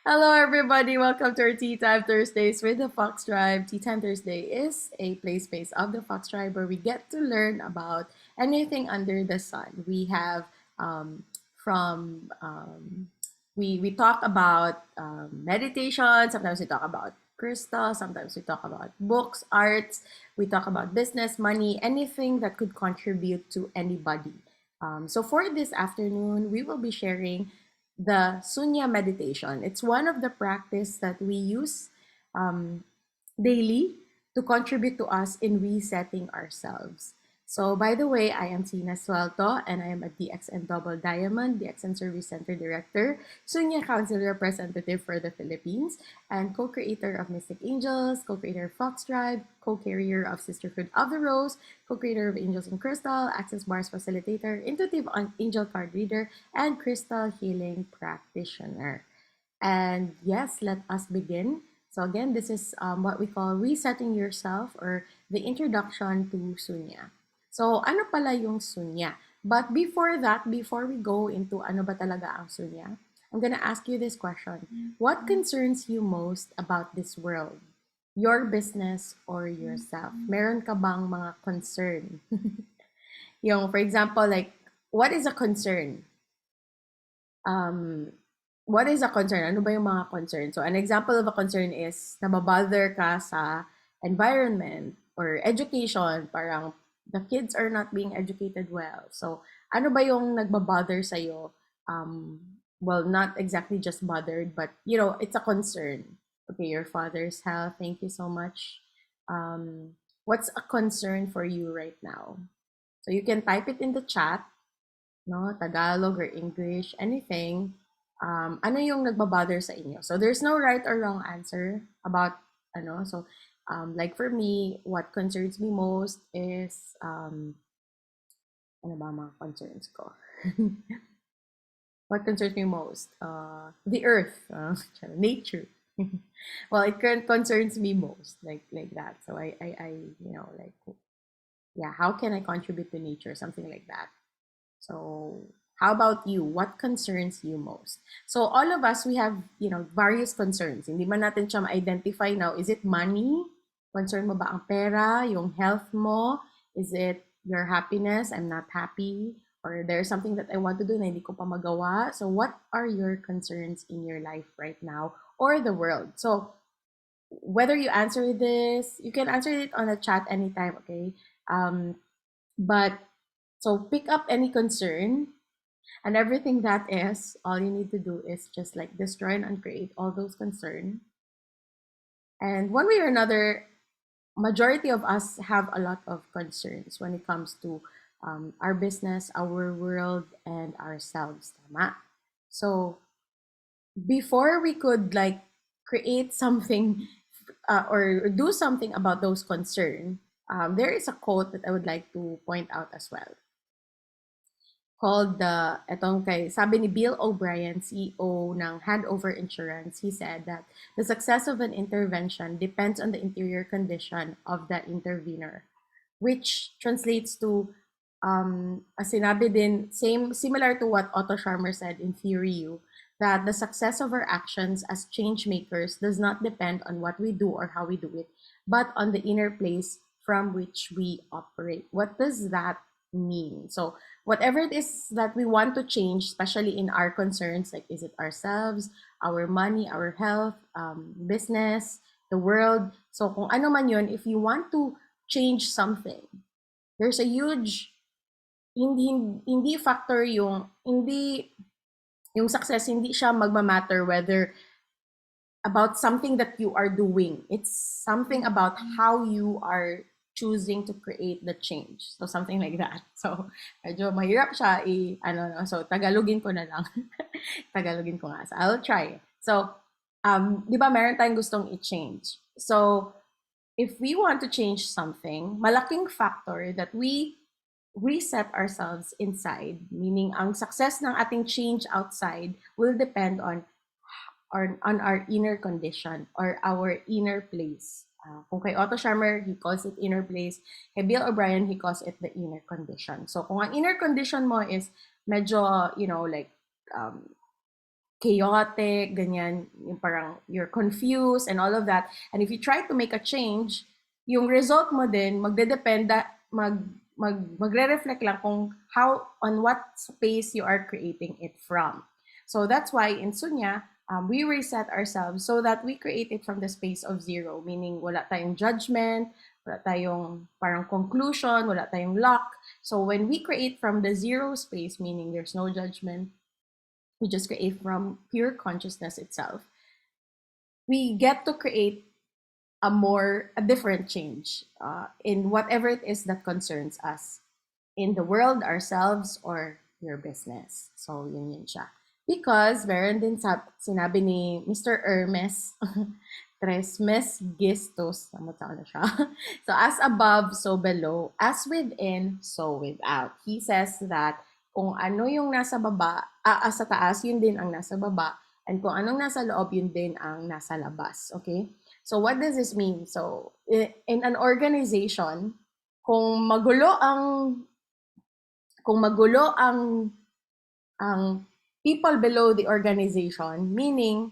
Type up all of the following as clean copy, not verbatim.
Hello, everybody. Welcome to our Tea Time Thursdays with the Fox Tribe. Tea Time Thursday is a play space of the Fox Tribe where we get to learn about anything under the sun. We have from we talk about meditation. Sometimes we talk about crystal. Sometimes we talk about books, arts. We talk about business, money, anything that could contribute to anybody. So for this afternoon, we will be sharing the Sunya meditation. It's one of the practice that we use um, daily to contribute to us in resetting ourselves. So, by the way, I am Tina Suelto and I am a DXN Double Diamond, DXN Service Center Director, Sunya Council Representative for the Philippines, and co-creator of Mystic Angels, co-creator of Fox Tribe, co-carrier of Sisterhood of the Rose, co-creator of Angels in Crystal, Access Bars Facilitator, Intuitive Angel Card Reader, and Crystal Healing Practitioner. And yes, let us begin. So again, this is what we call resetting yourself or the introduction to Sunya. So ano pala yung Sunya? But before that, before we go into ano ba talaga ang Sunya, I'm gonna ask you this question. What concerns you most about this world? Your business or yourself? Meron ka bang mga concern? Yung, for example, like, what is a concern? Um, what is a concern? Ano ba yung mga concern? So, an example of a concern is nababother ka sa environment or education. Parang the kids are not being educated well. So, ano ba yung nagbabother sa'yo? Well, not exactly just bothered, but, it's a concern. Okay, your father's health. Thank you so much. What's a concern for you right now? So, you can type it in the chat, no? Tagalog or English, anything. Ano yung nagbabother sa inyo? So there's no right or wrong answer about ano. So like for me, what concerns me most is ano ba mga concerns ko? What concerns me most? The earth, nature. Well, it concerns me most, like that. So I like, yeah, how can I contribute to nature? Something like that. So, how about you? What concerns you most? So, all of us, we have, various concerns. Hindi man natin siya ma-identify now. Is it money? Concern mo ba ang pera? Yung health mo? Is it your happiness? I'm not happy. Or there's something that I want to do na hindi ko pa magawa. So, what are your concerns in your life right now or the world? So, whether you answer this, you can answer it on the chat anytime, okay? But so pick up any concern and everything that is, all you need to do is just like destroy and uncreate all those concern. And one way or another, majority of us have a lot of concerns when it comes to our business, our world, and ourselves. Tama? So before we could like create something or do something about those concerns, there is a quote that I would like to point out as well. Called etong kay, sabi ni Bill O'Brien, CEO ng Handover Insurance, he said that the success of an intervention depends on the interior condition of the intervener, which translates to, sinabi din, similar to what Otto Scharmer said in Theory U, that the success of our actions as change makers does not depend on what we do or how we do it, but on the inner place from which we operate. What does that mean? So whatever it is that we want to change, especially in our concerns, like is it ourselves, our money, our health, business, the world. So kung ano man yun, if you want to change something, there's a huge hindi factor yung success, hindi siya magma-matter whether about something that you are doing. It's something about how you are choosing to create the change. So something like that. So medyo mahirap siya so Tagalogin ko na lang. Tagalogin ko nga. So I'll try. So di ba meron tayong gustong i-change. So if we want to change something, malaking factor that we reset ourselves inside, meaning ang success ng ating change outside will depend on our inner condition or our inner place. Kung kay Otto Scharmer, he calls it inner place. Kay Bill O'Brien, he calls it the inner condition. So kung ang inner condition mo is medyo, like, chaotic, ganyan, yung parang you're confused and all of that. And if you try to make a change, yung result mo din magdedependa magre-reflect lang kung how on what space you are creating it from. So that's why in Sunya, we reset ourselves so that we create it from the space of zero, meaning wala tayong judgment, wala tayong parang conclusion, wala tayong lock. So when we create from the zero space, meaning there's no judgment, we just create from pure consciousness itself, we get to create a different change in whatever it is that concerns us in the world, ourselves, or your business. So yun siya. Because meron din sinabi ni Mr. Hermes, tres mes gistos, na siya. So as above, so below, as within, so without. He says that kung ano yung nasa baba, sa taas, yun din ang nasa baba. And kung anong nasa loob, yun din ang nasa labas. Okay? So what does this mean? So in an organization, kung magulo ang people below the organization, meaning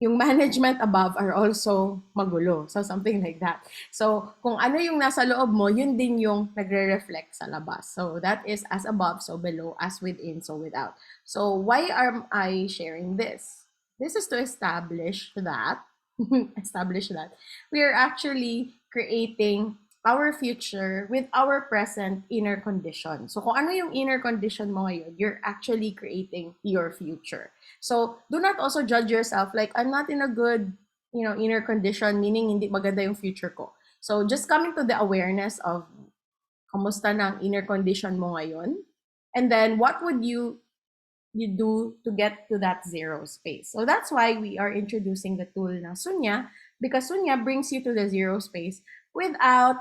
yung management above are also magulo. So something like that. So kung ano yung nasa loob mo, yun din yung nagre-reflect sa labas. So that is as above, so below, as within, so without. So why am I sharing this? This is to establish that we are actually creating our future with our present inner condition. So kung ano yung inner condition mo ngayon, you're actually creating your future. So do not also judge yourself like, I'm not in a good, inner condition, meaning hindi maganda yung future ko. So just coming to the awareness of kamusta na ang inner condition mo ngayon, and then what would you do to get to that zero space. So that's why we are introducing the tool na Sunya, because Sunya brings you to the zero space without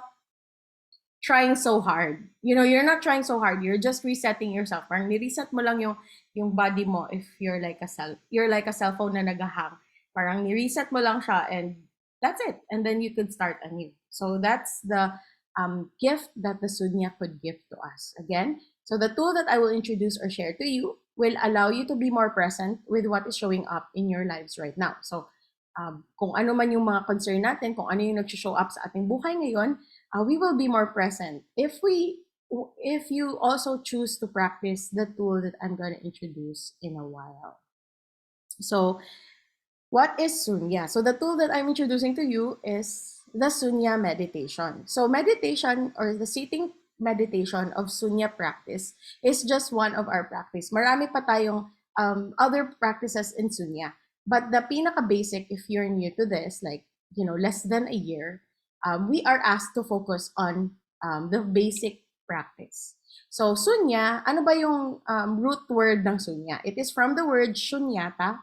trying so hard. You're not trying so hard. You're just resetting yourself. Parang ni-reset mo lang yung body mo if you're like a cell phone na nag-hang. Parang ni-reset mo lang siya and that's it. And then you could start anew. So that's the gift that the Sunya could give to us. Again, so the tool that I will introduce or share to you will allow you to be more present with what is showing up in your lives right now. So kung ano man yung mga concern natin, kung ano yung nag-show up sa ating buhay ngayon, we will be more present if you also choose to practice the tool that I'm going to introduce in a while. So what is Sunya? So the tool that I'm introducing to you is the Sunya meditation. So meditation, or the sitting meditation of Sunya practice, is just one of our practice. Marami pa tayong other practices in Sunya. But the pinaka-basic, if you're new to this, like, less than a year, we are asked to focus on the basic practice. So Sunya, ano ba yung root word ng Sunya? It is from the word shunyata,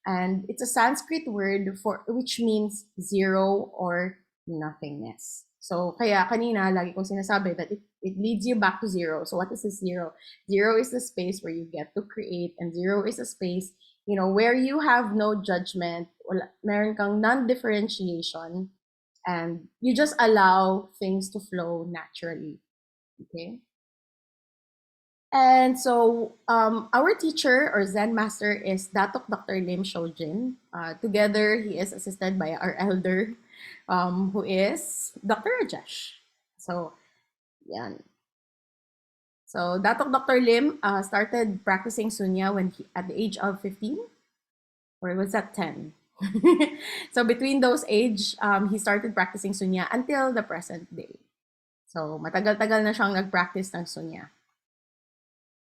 and it's a Sanskrit word for which means zero or nothingness. So kaya kanina lagi kong sinasabi that it leads you back to zero. So what is the zero? Zero is the space where you get to create, and zero is a space where you have no judgment, meron kang non-differentiation, and you just allow things to flow naturally. Okay? And so our teacher or Zen master is Datok Dr. Lim Shojin. Together, he is assisted by our elder, who is Dr. Rajesh. So, yan. So Datok Dr. Lim started practicing Sunya at the age of 15, or was that 10? So between those age, he started practicing Sunya until the present day. So matagal-tagal na siyang nag-practice ng Sunya.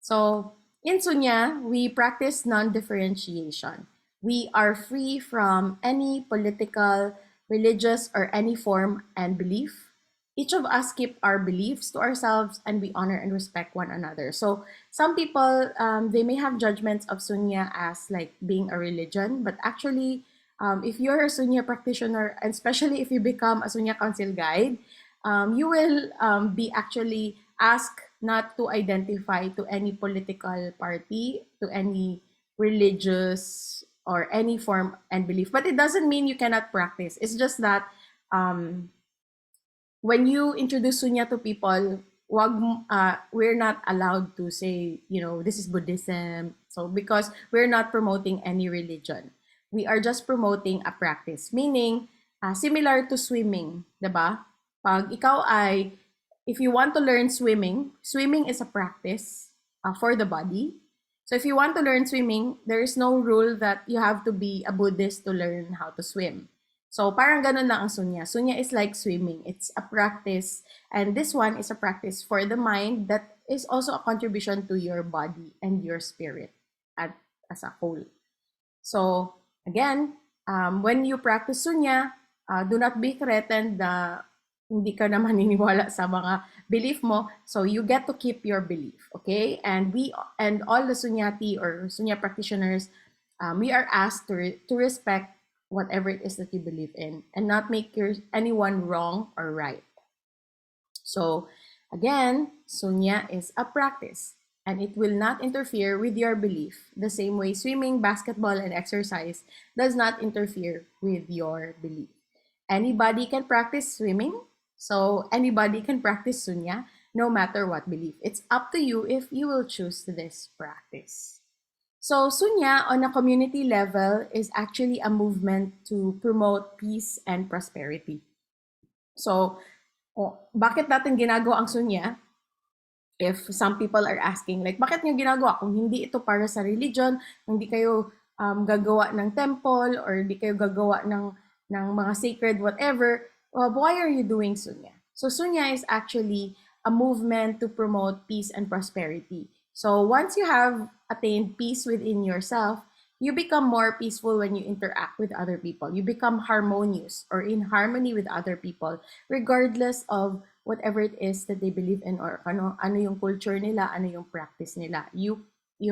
So in Sunya, we practice non-differentiation. We are free from any political, religious, or any form and belief. Each of us keep our beliefs to ourselves, and we honor and respect one another. So some people, they may have judgments of Sunya as like being a religion, but actually, if you're a Sunya practitioner, and especially if you become a Sunya Council Guide, you will be actually asked not to identify to any political party, to any religious or any form and belief. But it doesn't mean you cannot practice. It's just that when you introduce Sunya to people, we're not allowed to say, this is Buddhism, So because we're not promoting any religion, we are just promoting a practice. Meaning, similar to swimming, 'di ba? Pag ikaw ay, if you want to learn swimming, swimming is a practice for the body. So if you want to learn swimming, there is no rule that you have to be a Buddhist to learn how to swim. So parang ganun lang ang sunya. Sunya is like swimming. It's a practice. And this one is a practice for the mind that is also a contribution to your body and your spirit as a whole. So again, when you practice sunya, do not be threatened na hindi ka na maniniwala sa mga belief mo. So you get to keep your belief, okay? And all the sunyati or sunya practitioners, we are asked to respect whatever it is that you believe in and not make anyone wrong or right. So again, sunya is a practice and it will not interfere with your belief. The same way swimming, basketball, and exercise does not interfere with your belief. Anybody can practice swimming, so anybody can practice sunya no matter what belief. It's up to you if you will choose this practice. So sunya on a community level is actually a movement to promote peace and prosperity. So bakit natin ginagawa ang sunya? If some people are asking, like, bakit nyo ginagawa? Kung hindi ito para sa religion, hindi kayo gagawa ng temple, or hindi kayo gagawa ng mga sacred whatever, why are you doing sunya? So sunya is actually a movement to promote peace and prosperity. So once you have attained peace within yourself, you become more peaceful when you interact with other people. You become harmonious or in harmony with other people, regardless of whatever it is that they believe in or ano yung culture nila, ano yung practice nila. You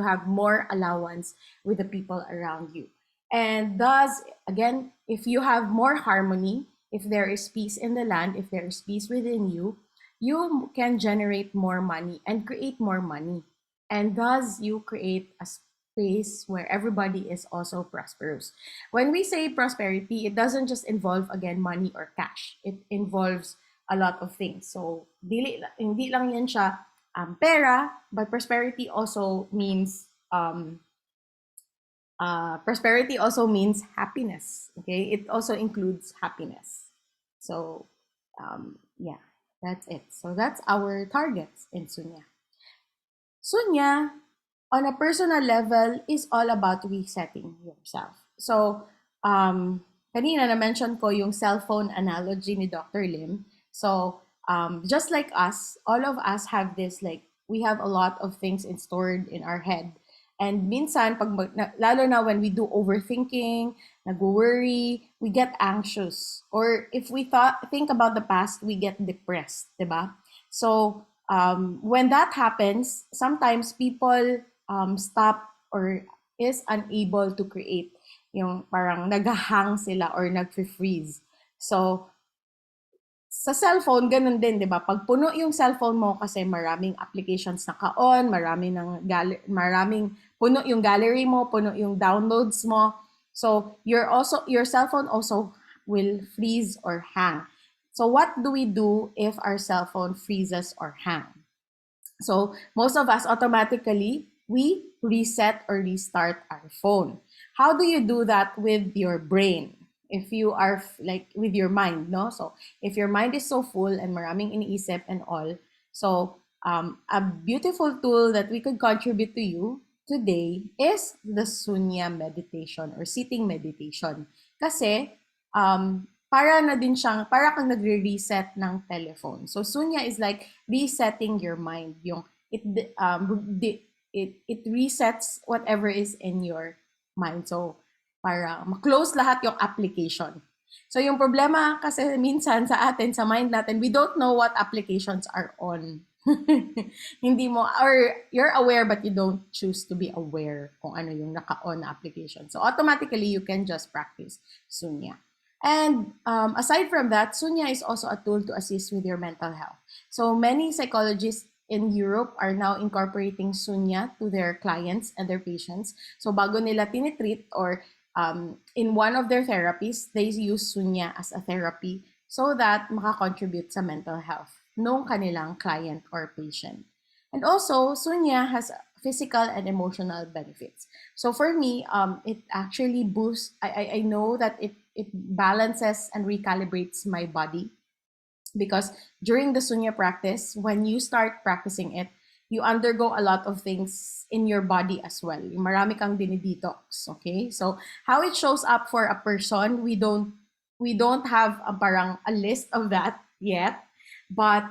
have more allowance with the people around you. And thus, again, if you have more harmony, if there is peace in the land, if there is peace within you, you can generate more money and create more money. And thus, you create a space where everybody is also prosperous. When we say prosperity, it doesn't just involve, again, money or cash. It involves a lot of things. So, hindi lang yan siya pera, but prosperity also means happiness. Okay, it also includes happiness. So, yeah, that's it. So that's our targets in Sunya. Sunya, on a personal level, is all about resetting yourself. So, kanina na-mention ko yung cellphone analogy ni Dr. Lim. So, just like us, all of us have this, like, we have a lot of things stored in our head. And minsan, lalo na when we do overthinking, nag-worry, we get anxious. Or if we think about the past, we get depressed, diba? So, when that happens, sometimes people stop or is unable to create. Yung parang nag-hang sila or nag-freeze. So, sa cellphone, ganun din, di ba? Pag puno yung cellphone mo kasi maraming applications na ka-on, maraming puno yung gallery mo, puno yung downloads mo. So, your cellphone also will freeze or hang. So, what do we do if our cell phone freezes or hang? So, most of us automatically, we reset or restart our phone. How do you do that with your brain? If you are like with your mind, no? So, if your mind is so full and maraming iniisip and all, so a beautiful tool that we could contribute to you today is the Sunya meditation or sitting meditation. Kasi, para kang nagre-reset ng telephone. So, Sunya is like resetting your mind. It resets whatever is in your mind. So, para ma-close lahat yung application. So, yung problema kasi minsan sa atin, sa mind natin, we don't know what applications are on. Hindi mo, or you're aware but you don't choose to be aware kung ano yung naka-on na application. So, automatically, you can just practice Sunya. And aside from that, Sunya is also a tool to assist with your mental health. So, many psychologists in Europe are now incorporating Sunya to their clients and their patients. So, bago nila tinitreat or in one of their therapies, they use Sunya as a therapy so that makakontribute sa mental health nung kanilang client or patient. And also, Sunya has physical and emotional benefits. So for me, it actually boosts. I know that it balances and recalibrates my body, because during the Sunya practice, when you start practicing it, you undergo a lot of things in your body as well. Marami kang dinidetox, okay? So how it shows up for a person, we don't have a parang a list of that yet, but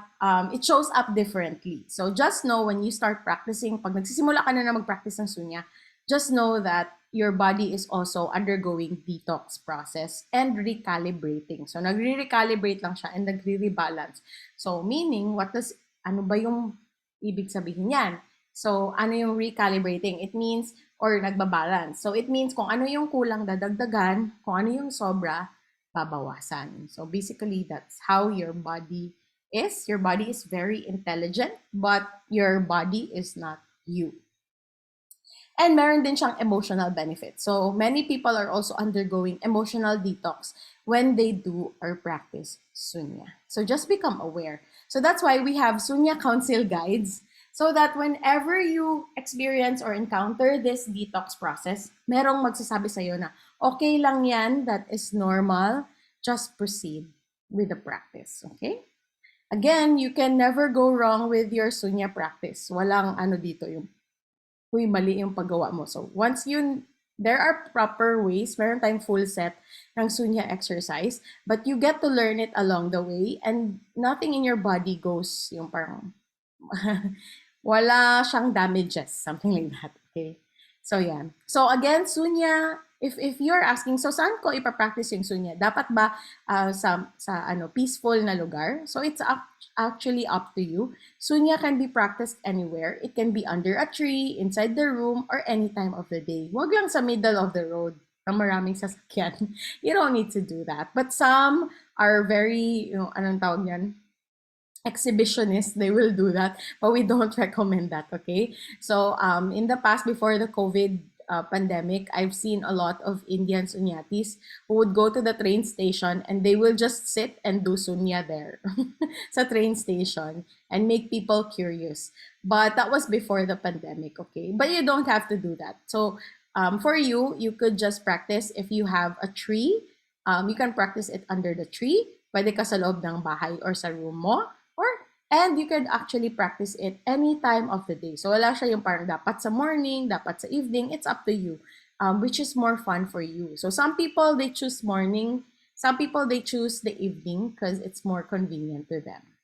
it shows up differently. So just know when you start practicing, pag nagsisimula ka na mag-practice ng Sunya, just know that your body is also undergoing detox process and recalibrating. So nagre-recalibrate lang siya and nagre-rebalance. So meaning, ano ba yung ibig sabihin yan? So ano yung recalibrating? It means, or nagbabalance. So it means kung ano yung kulang dadagdagan, kung ano yung sobra, babawasan. So basically, that's how your body is. Your body is very intelligent, but your body is not you. And meron din siyang emotional benefits. So many people are also undergoing emotional detox when they do or practice Sunya. So just become aware. So that's why we have Sunya Council guides, so that whenever you experience or encounter this detox process, merong magsasabi sa'yo na, okay lang yan, that is normal, just proceed with the practice, okay? Again, you can never go wrong with your Sunya practice. Walang ano dito, yung uy, mali yung paggawa mo. So, there are proper ways, meron tayong full set ng Sunya exercise, but you get to learn it along the way, and nothing in your body goes yung parang, wala siyang damages, something like that, okay? So, yan. So, again, Sunya, if you're asking, so saan ko ipapractice yung Sunya? Dapat ba sa peaceful na lugar? So, it's actually up to you. Sunya can be practiced anywhere. It can be under a tree, inside the room, or any time of the day. Huwag lang sa middle of the road na maraming sasakyan. You don't need to do that. But some are very, anong tawag yan? Exhibitionists, they will do that, but we don't recommend that, okay? So in the past, before the COVID pandemic, I've seen a lot of Indian sunyatis who would go to the train station and they will just sit and do sunya there sa train station and make people curious. But that was before the pandemic, okay? But you don't have to do that. So for you, you could just practice if you have a tree. You can practice it under the tree. Pwede ka sa loob ng bahay or sa room mo. And you can actually practice it any time of the day. So wala siya yung parang dapat sa morning, dapat sa evening. It's up to you, which is more fun for you. So some people, they choose morning. Some people, they choose the evening because it's more convenient to them.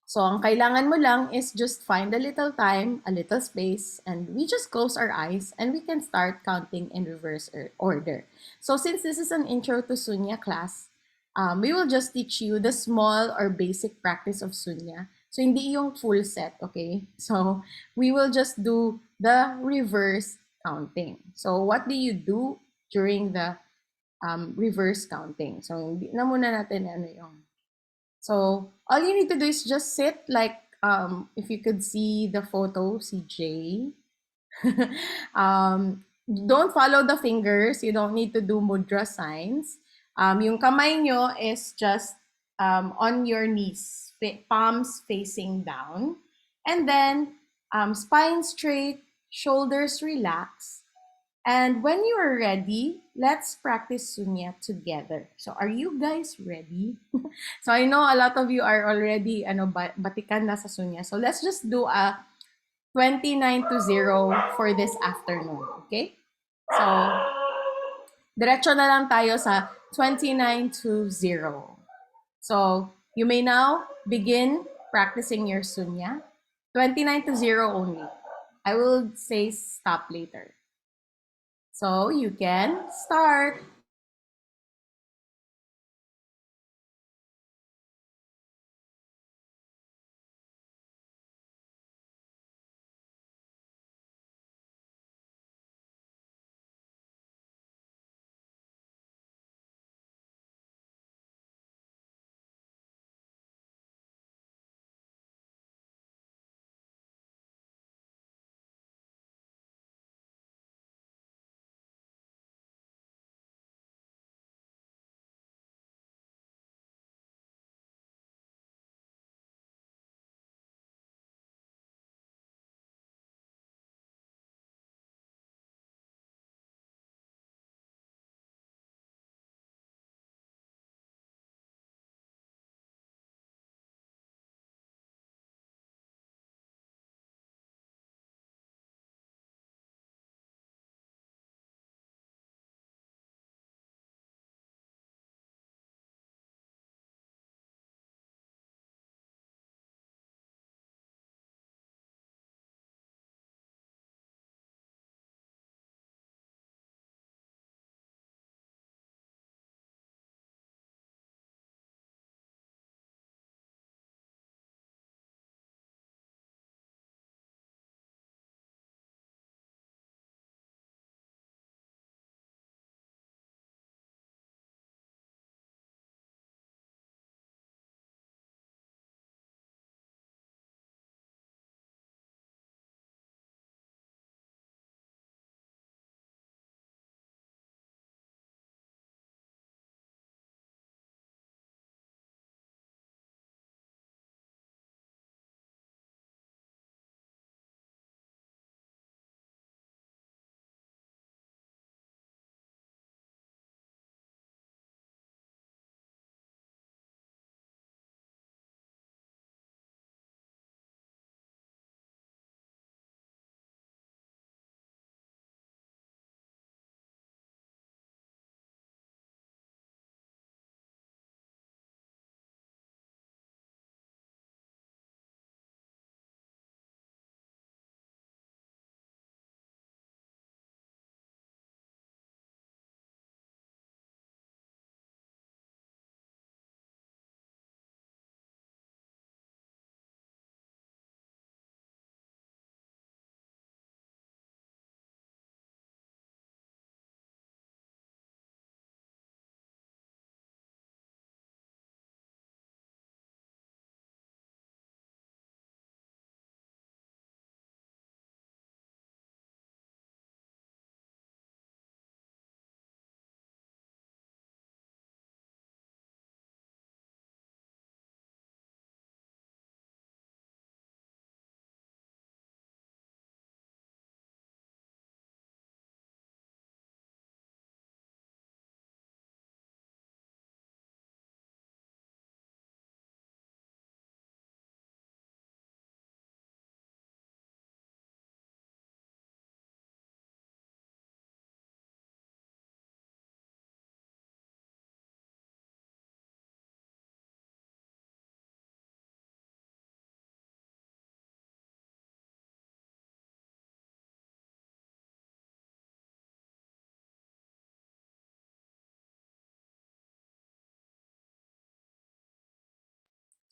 So ang kailangan mo lang is just find a little time, a little space, and we just close our eyes and we can start counting in reverse order. So since this is an intro to Sunya class, we will just teach you the small or basic practice of Sunya. So hindi yung full set, okay? So we will just do the reverse counting. So what do you do during the reverse counting? So hindi na muna natin ano yung. So all you need to do is just sit like, if you could see the photo, si Jay. Don't follow the fingers. You don't need to do mudra signs. Yung kamay nyo is just on your knees, palms facing down. And then spine straight, shoulders relaxed. And when you are ready, let's practice Sunya together. So are you guys ready? So I know a lot of you are already batikan na sa Sunya. So let's just do a 29-0 for this afternoon, okay? So diretso na lang tayo sa 29-0. So you may now begin practicing your Sunya. 29-0 only. I will say stop later. So you can start.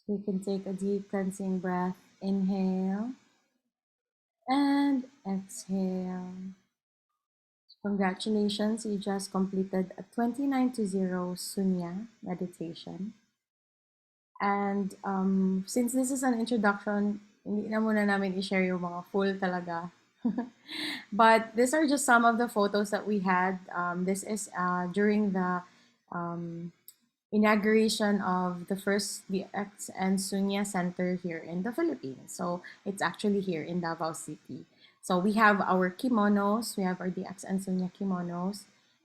You can take a deep cleansing breath. Inhale and exhale. Congratulations, you just completed a 29 to 0 Sunya meditation. And since this is an introduction, hindi na muna namin i-share yung mga full talaga. But these are just some of the photos that we had. This is during the um, inauguration of the first DX and Sunya Center here in the Philippines. So it's actually here in Davao City. So we have our kimonos, we have our DX and Sunya kimonos.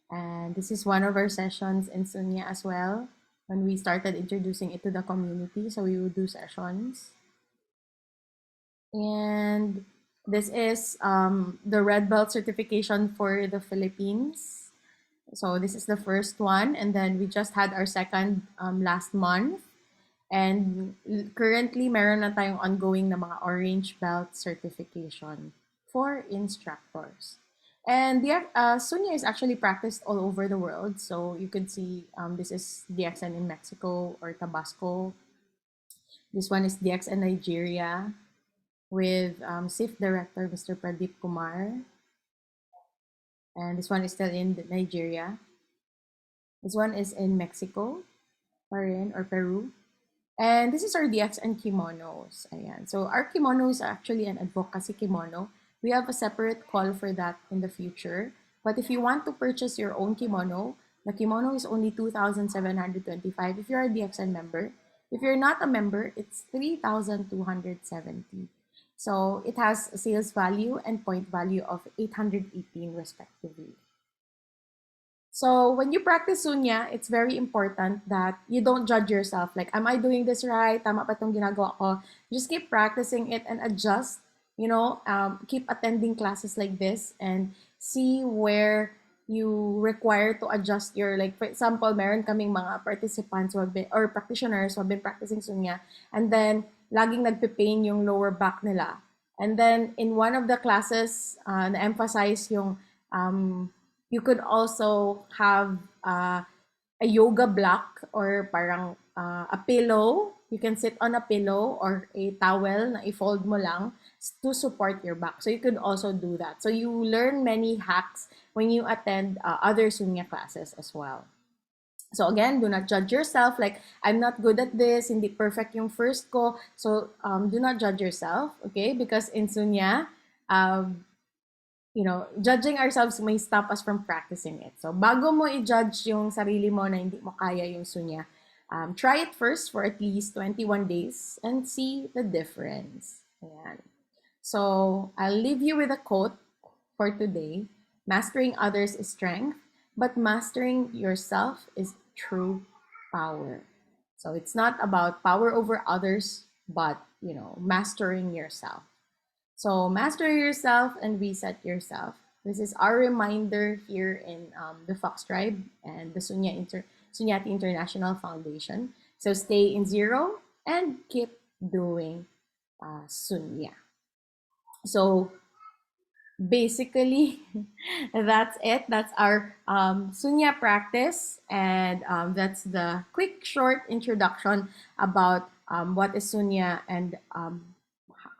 And this is one of our sessions in Sunya as well when we started introducing it to the community. So we would do sessions. And this is the Red Belt certification for the Philippines. So this is the first one, and then we just had our second last month. And currently, meron na tayong ongoing na mga orange belt certification for instructors. And the Sunya is actually practiced all over the world. So you could see this is DXN in Mexico or Tabasco. This one is DXN Nigeria with SIF director Mr. Pradeep Kumar. And this one is still in Nigeria. This one is in Mexico, or Peru. And this is our DX and kimonos. Ayan. So our kimono is actually an advocacy kimono. We have a separate call for that in the future. But if you want to purchase your own kimono, the kimono is only 2,725 if you're a DXN member. If you're not a member, it's 3,270. So it has a sales value and point value of 818 respectively. So when you practice sunya, it's very important that you don't judge yourself. Like, am I doing this right? Tama pa itong ginagawa ko? Just keep practicing it and adjust. Keep attending classes like this and see where you require to adjust your, like, for example, meron kaming mga participants who have been, or practitioners who have been practicing sunya, and then laging nagpe-pain yung lower back nila. And then in one of the classes, na-emphasize yung you could also have a yoga block or parang a pillow. You can sit on a pillow or a towel na i-fold mo lang to support your back. So you could also do that. So you learn many hacks when you attend other Sunya classes as well. So again, do not judge yourself. Like, I'm not good at this, hindi perfect yung first ko. So do not judge yourself, okay? Because in Sunya, judging ourselves may stop us from practicing it. So, bago mo i-judge yung sarili mo na hindi mo kaya yung sunya, try it first for at least 21 days and see the difference. Ayan. So, I'll leave you with a quote for today. Mastering others is strength, but mastering yourself is true power. So, it's not about power over others, but, mastering yourself. So master yourself and reset yourself. This is our reminder here in the Fox Tribe and the Sunyati International Foundation. So stay in zero and keep doing Sunya. So basically, that's it. That's our Sunya practice. And that's the quick, short introduction about what is Sunya and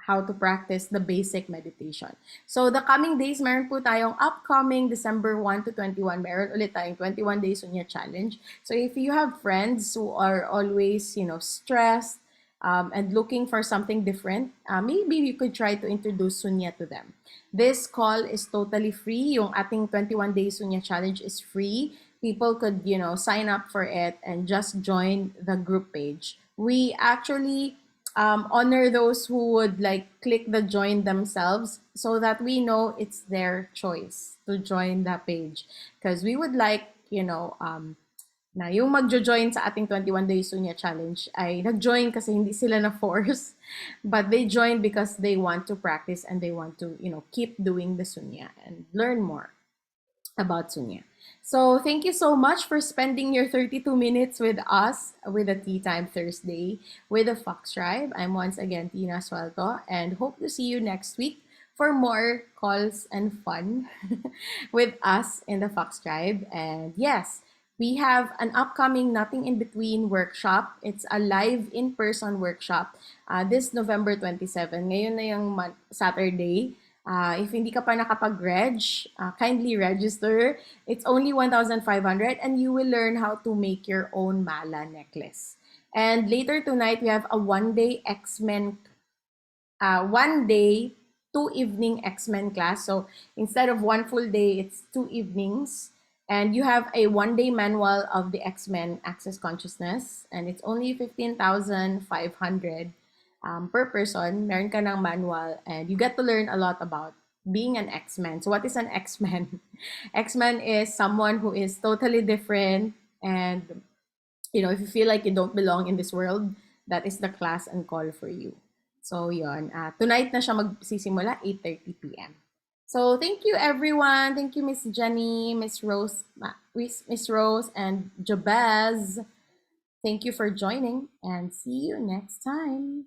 how to practice the basic meditation. So the coming days, meron po tayong upcoming December 1 to 21, meron ulit tayong 21 Days Sunya Challenge. So if you have friends who are always, stressed and looking for something different, maybe you could try to introduce Sunya to them. This call is totally free. Yung ating 21 Days Sunya Challenge is free. People could, sign up for it and just join the group page. We actually honor those who would click the join themselves so that we know it's their choice to join the page, because we would like na yung magjo-join sa ating 21 Days Sunya Challenge ay nag-join kasi hindi sila na force, but they join because they want to practice and they want to keep doing the Sunya and learn more about Sunya. So thank you so much for spending your 32 minutes with us with the Tea Time Thursday with the Fox Tribe. I'm once again Tina Suelto and hope to see you next week for more calls and fun with us in the Fox Tribe. And yes, We have an upcoming Nothing in Between workshop. It's a live in-person workshop this November 27. Ngayon na yung Saturday. If hindi ka pa nakapag-reg, kindly register. It's only 1,500 and you will learn how to make your own mala necklace. And later tonight, we have a one-day X-Men, one day, two evening X-Men class. So instead of one full day, it's two evenings. And you have a one-day manual of the X-Men Access Consciousness. And it's only 15,500 per person. Meron ka ng manual. And you get to learn a lot about being an X-Men. So what is an X-Men? X-Men is someone who is totally different. And, if you feel like you don't belong in this world, that is the class and call for you. So, yon. Tonight na siya magsisimula, 8:30 p.m. So, thank you, everyone. Thank you, Miss Jenny, Miss Rose, Miss Rose, and Jabez. Thank you for joining, and see you next time.